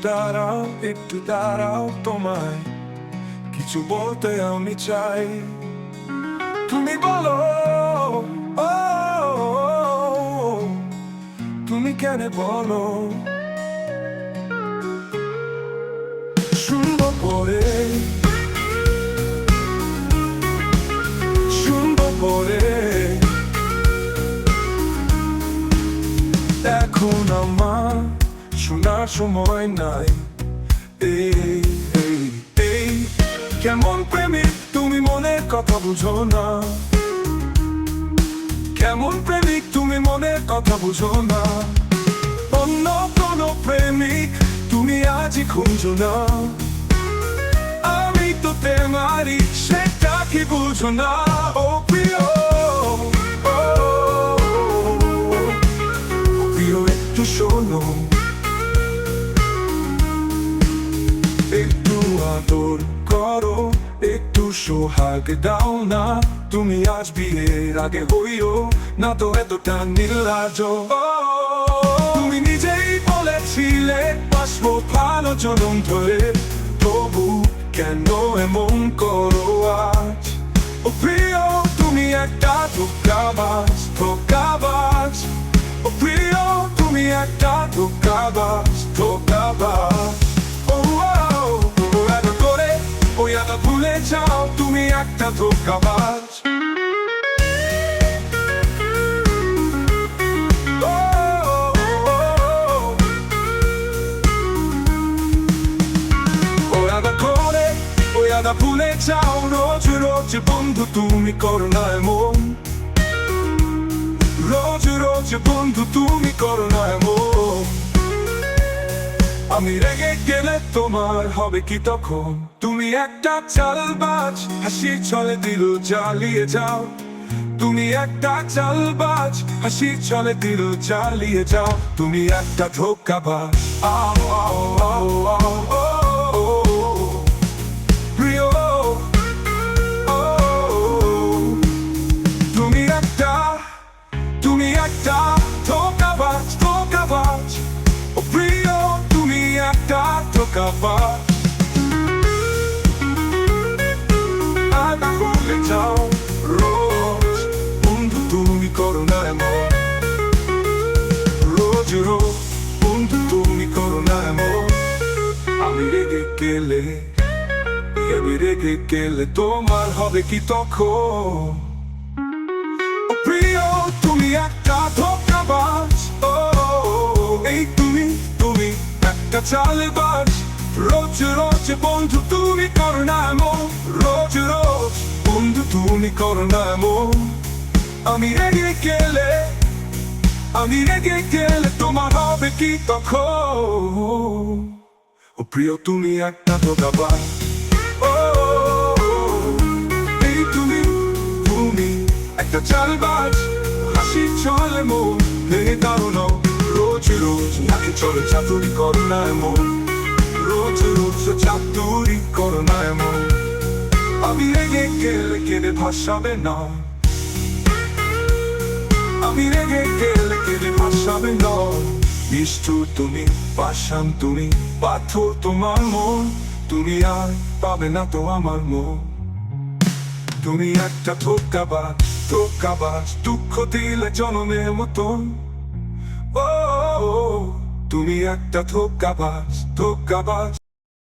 একটু দাঁড়াও, তোমায় কিছু বলতে আমি চাই। তুমি বলো, ও তুমি কেন বলো, শুনবো পরে, শুনবো পরে। এখন আমার শোনার সময় নাই। এই এই এই কেমন প্রেমিক তুমি, মনের কথা বুঝো না। কেমন প্রেমিক তুমি, মনের কথা বুঝো না। অন্য কোনো প্রেমিক তুমি আজই খুঁজো না। আমি তো তোমারই, সেটা কি বুঝো না। ও প্রিয়, ও প্রিয়, একটু শোনো, একটু আদর করো, একটু সোহাগ দাও না। তুমি আজ বিয়ের আগে হইও না তো এতটা নির্লজ্জ। তুমি নিজেই বলেছিলে বাসবো ভালো জনম ধরে, তবু কেন এমন করো আজ। ও প্রিয়, তুমি একটা ধোঁকাবাজ, ধোঁকাবাজ। ও প্রিয়, তুমি একটা ধোঁকাবাজ, ধোঁকাবাজ। ভুলে যাও, তুমি একটা ধোঁকাবাজ। ভুলে যাও, রোজ রোজ বন্ধু তুমি করো না এমন। রোজ রোজ বন্ধু তুমি করো না এমন। আমি রেগে গেলে তোমার হবে কি তখন? তুমি একটা চালবাজ, হাসির ছলে দিল জ্বালিয়ে যাও। তুমি একটা চালবাজ, হাসির ছলে দিল জ্বালিয়ে যাও। তুমি একটা ধোঁকাবাজ। আও আও আও আও ও প্রিয়, ও তুমি একটা ধোঁকাবাজ, ধোঁকাবাজ। ও প্রিয়, তুমি একটা ধোঁকাবাজ। ভুলে যাও, রোজ বন্ধু তুমি করো না এমন। রোজ রোজ বন্ধু তুমি করো না এমন। আমি রেগে গেলে তোমার হবে কি তখন? ও প্রিয়, তুমি একটা ধোঁকাবাজ। ও এই তুমি একটা চালবাজ। রোজ রোজ বন্ধু তুমি করো না এমন। রোজ রোজ বন্ধু তুমি করো না এমন। আমি রেগে গেলে তোমার হবে কি তখন? ও প্রিয়, তুমি একটা ধোঁকাবাজ। ও এই তুমি একটা চালবাজ। হাসি চলে মন ভেঙে দাঁড়ানো। রোজ রোজ নাকি চলে চাতুরি করো না এমন। রোজ রোজ চাতুরি করো না এমন। আমি রেগে গেলে কেঁদে ভাসাবে না। আমি রেগে গেলে কেঁদে ভাসাবে না। নিষ্ঠুর তুমি, পাষাণ তুমি, পাথর তোমার মন। তুমি আর পাবে না তো আমার মন। তুমি একটা ধোঁকাবাজ, ধোঁকাবাজ। দুঃখ দিলে জনমের মতন। ও তুমি একটা ধোঁকাবাজ, ধোঁকাবাজ।